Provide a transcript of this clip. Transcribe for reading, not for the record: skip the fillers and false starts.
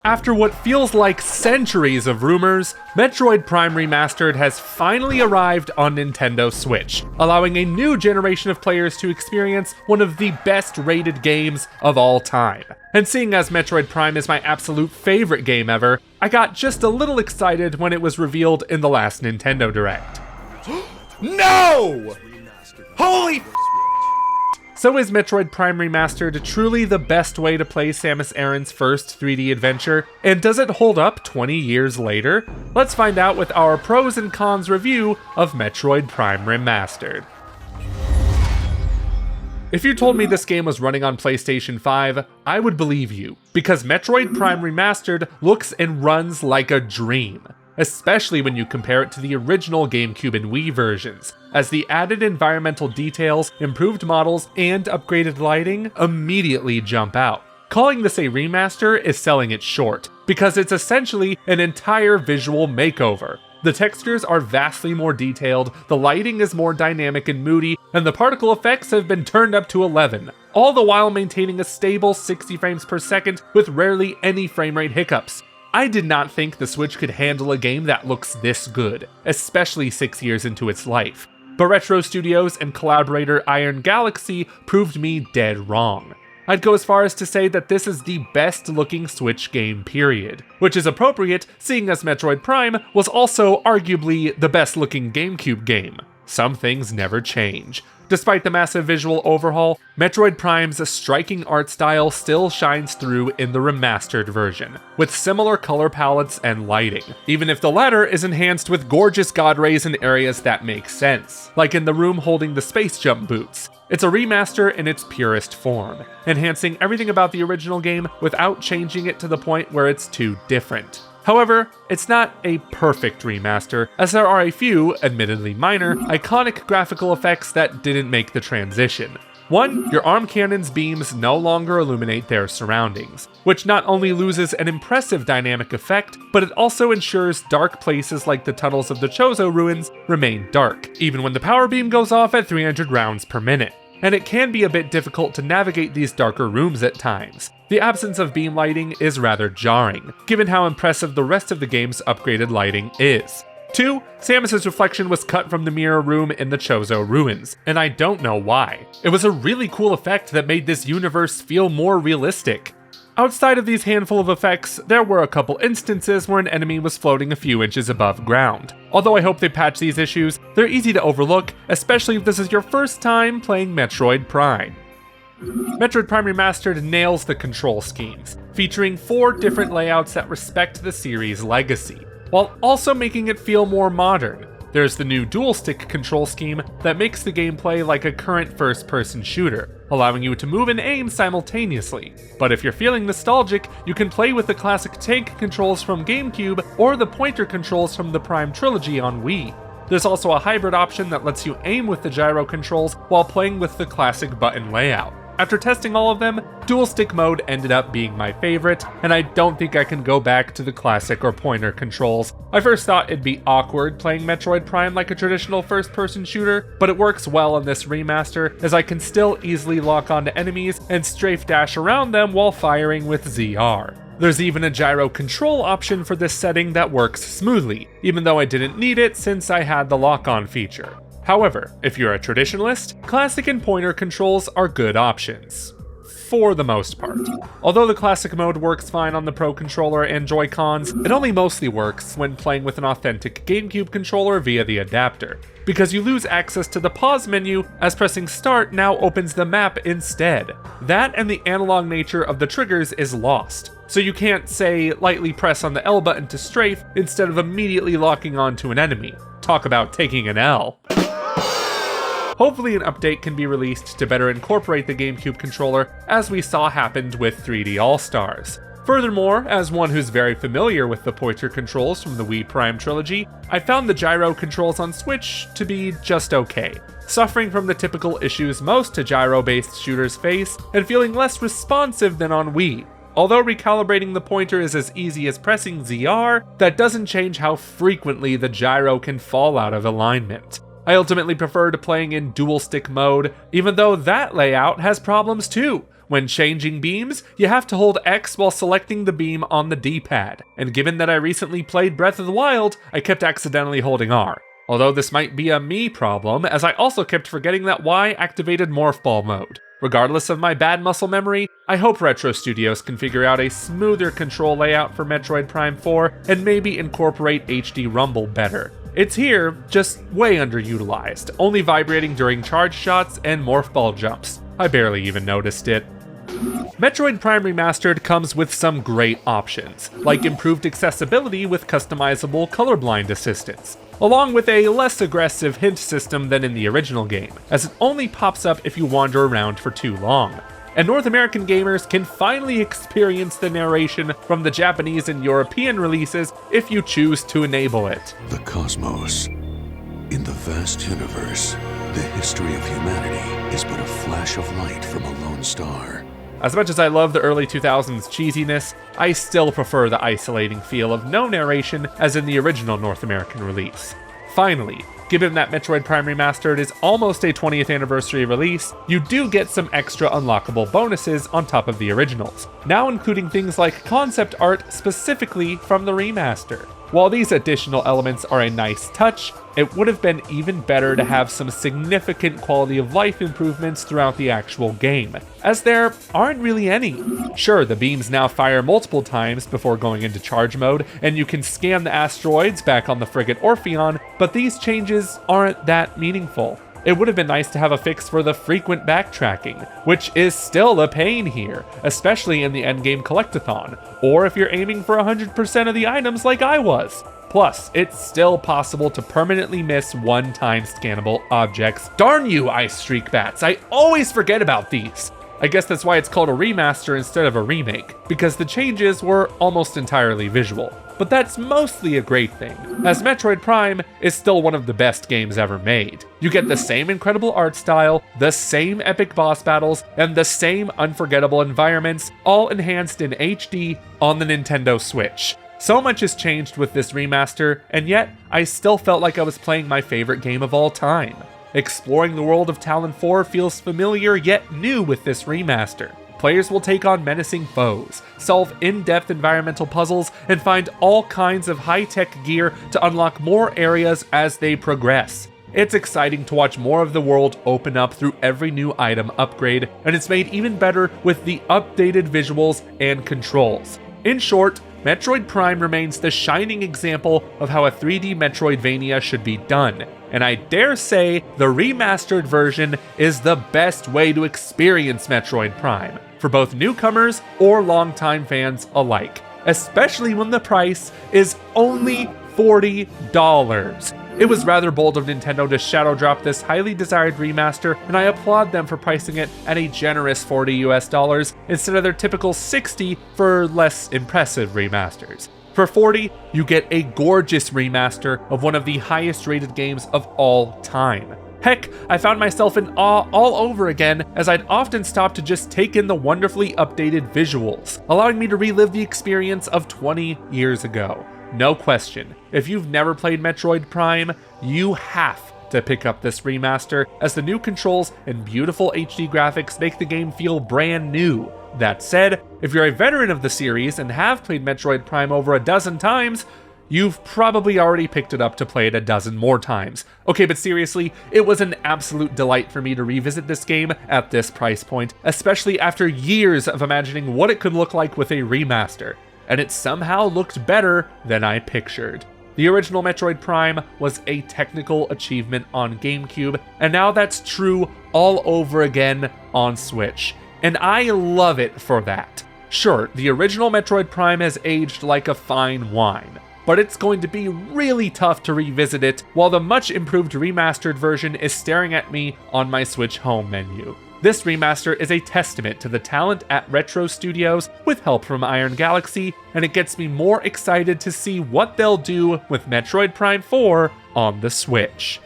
After what feels like centuries of rumors, Metroid Prime Remastered has finally arrived on Nintendo Switch, allowing a new generation of players to experience one of the best rated games of all time. And seeing as Metroid Prime is my absolute favorite game ever, I got just a little excited when it was revealed in the last Nintendo Direct. No! Holy So is Metroid Prime Remastered truly the best way to play Samus Aran's first 3D adventure? And does it hold up 20 years later? Let's find out with our pros and cons review of Metroid Prime Remastered. If you told me this game was running on PlayStation 5, I would believe you, because Metroid Prime Remastered looks and runs like a dream. Especially when you compare it to the original GameCube and Wii versions, as the added environmental details, improved models, and upgraded lighting immediately jump out. Calling this a remaster is selling it short, because it's essentially an entire visual makeover. The textures are vastly more detailed, the lighting is more dynamic and moody, and the particle effects have been turned up to 11, all the while maintaining a stable 60 frames per second with rarely any frame rate hiccups. I did not think the Switch could handle a game that looks this good, especially 6 years into its life. But Retro Studios and collaborator Iron Galaxy proved me dead wrong. I'd go as far as to say that this is the best looking Switch game period, which is appropriate seeing as Metroid Prime was also arguably the best looking GameCube game. Some things never change. Despite the massive visual overhaul, Metroid Prime's striking art style still shines through in the remastered version, with similar color palettes and lighting, even if the latter is enhanced with gorgeous god rays in areas that make sense, like in the room holding the space jump boots. It's a remaster in its purest form, enhancing everything about the original game without changing it to the point where it's too different. However, it's not a perfect remaster, as there are a few, admittedly minor, iconic graphical effects that didn't make the transition. One, your arm cannon's beams no longer illuminate their surroundings, which not only loses an impressive dynamic effect, but it also ensures dark places like the tunnels of the Chozo ruins remain dark, even when the power beam goes off at 300 rounds per minute. And it can be a bit difficult to navigate these darker rooms at times. The absence of beam lighting is rather jarring, given how impressive the rest of the game's upgraded lighting is. 2. Samus's reflection was cut from the mirror room in the Chozo ruins, and I don't know why. It was a really cool effect that made this universe feel more realistic. Outside of these handful of effects, there were a couple instances where an enemy was floating a few inches above ground. Although I hope they patch these issues, they're easy to overlook, especially if this is your first time playing Metroid Prime. Metroid Prime Remastered nails the control schemes, featuring 4 different layouts that respect the series' legacy, while also making it feel more modern. There's the new dual-stick control scheme that makes the gameplay like a current first-person shooter, allowing you to move and aim simultaneously. But if you're feeling nostalgic, you can play with the classic tank controls from GameCube or the pointer controls from the Prime trilogy on Wii. There's also a hybrid option that lets you aim with the gyro controls while playing with the classic button layout. After testing all of them, dual stick mode ended up being my favorite, and I don't think I can go back to the classic or pointer controls. I first thought it'd be awkward playing Metroid Prime like a traditional first-person shooter, but it works well in this remaster, as I can still easily lock onto enemies and strafe dash around them while firing with ZR. There's even a gyro control option for this setting that works smoothly, even though I didn't need it since I had the lock-on feature. However, if you're a traditionalist, classic and pointer controls are good options. For the most part. Although the classic mode works fine on the Pro Controller and Joy-Cons, it only mostly works when playing with an authentic GameCube controller via the adapter, because you lose access to the pause menu as pressing start now opens the map instead. That and the analog nature of the triggers is lost, so you can't, say, lightly press on the L button to strafe instead of immediately locking onto an enemy. Talk about taking an L. Hopefully an update can be released to better incorporate the GameCube controller, as we saw happened with 3D All-Stars. Furthermore, as one who's very familiar with the pointer controls from the Wii Prime trilogy, I found the gyro controls on Switch to be just okay, suffering from the typical issues most gyro-based shooters face, and feeling less responsive than on Wii. Although recalibrating the pointer is as easy as pressing ZR, that doesn't change how frequently the gyro can fall out of alignment. I ultimately preferred playing in dual stick mode, even though that layout has problems too, When changing beams, you have to hold X while selecting the beam on the D-pad, and given that I recently played Breath of the Wild, I kept accidentally holding R. Although this might be a me problem, as I also kept forgetting that Y activated Morph Ball mode. Regardless of my bad muscle memory, I hope Retro Studios can figure out a smoother control layout for Metroid Prime 4 and maybe incorporate HD Rumble better. It's here, just way underutilized, only vibrating during charge shots and Morph Ball jumps. I barely even noticed it. Metroid Prime Remastered comes with some great options, like improved accessibility with customizable colorblind assistance, along with a less aggressive hint system than in the original game, as it only pops up if you wander around for too long. And North American gamers can finally experience the narration from the Japanese and European releases if you choose to enable it. The cosmos. In the vast universe, the history of humanity is but a flash of light from a lone star. As much as I love the early 2000s cheesiness, I still prefer the isolating feel of no narration as in the original North American release. Finally, given that Metroid Prime Remastered is almost a 20th anniversary release, you do get some extra unlockable bonuses on top of the originals, now including things like concept art specifically from the remaster. While these additional elements are a nice touch, it would have been even better to have some significant quality of life improvements throughout the actual game, as there aren't really any. Sure, the beams now fire multiple times before going into charge mode, and you can scan the asteroids back on the frigate Orpheon, but these changes aren't that meaningful. It would have been nice to have a fix for the frequent backtracking, which is still a pain here, especially in the endgame collectathon, or if you're aiming for 100% of the items like I was. Plus, it's still possible to permanently miss one-time scannable objects. Darn you, Ice Streak Bats, I always forget about these! I guess that's why it's called a remaster instead of a remake, because the changes were almost entirely visual. But that's mostly a great thing, as Metroid Prime is still one of the best games ever made. You get the same incredible art style, the same epic boss battles, and the same unforgettable environments, all enhanced in HD on the Nintendo Switch. So much has changed with this remaster, and yet I still felt like I was playing my favorite game of all time. Exploring the world of Talon 4 feels familiar yet new with this remaster. Players will take on menacing foes, solve in-depth environmental puzzles, and find all kinds of high-tech gear to unlock more areas as they progress. It's exciting to watch more of the world open up through every new item upgrade, and it's made even better with the updated visuals and controls. In short, Metroid Prime remains the shining example of how a 3D Metroidvania should be done, and I dare say the remastered version is the best way to experience Metroid Prime, for both newcomers or longtime fans alike, especially when the price is only $40. It was rather bold of Nintendo to shadow drop this highly desired remaster, and I applaud them for pricing it at a generous $40 US instead of their typical $60 for less impressive remasters. For $40, you get a gorgeous remaster of one of the highest rated games of all time. Heck, I found myself in awe all over again as I'd often stop to just take in the wonderfully updated visuals, allowing me to relive the experience of 20 years ago. No question, if you've never played Metroid Prime, you have to pick up this remaster, as the new controls and beautiful HD graphics make the game feel brand new. That said, if you're a veteran of the series and have played Metroid Prime over a dozen times, you've probably already picked it up to play it a dozen more times. Okay, but seriously, it was an absolute delight for me to revisit this game at this price point, especially after years of imagining what it could look like with a remaster. And it somehow looked better than I pictured. The original Metroid Prime was a technical achievement on GameCube, and now that's true all over again on Switch. And I love it for that. Sure, the original Metroid Prime has aged like a fine wine, but it's going to be really tough to revisit it while the much improved remastered version is staring at me on my Switch home menu. This remaster is a testament to the talent at Retro Studios with help from Iron Galaxy, and it gets me more excited to see what they'll do with Metroid Prime 4 on the Switch.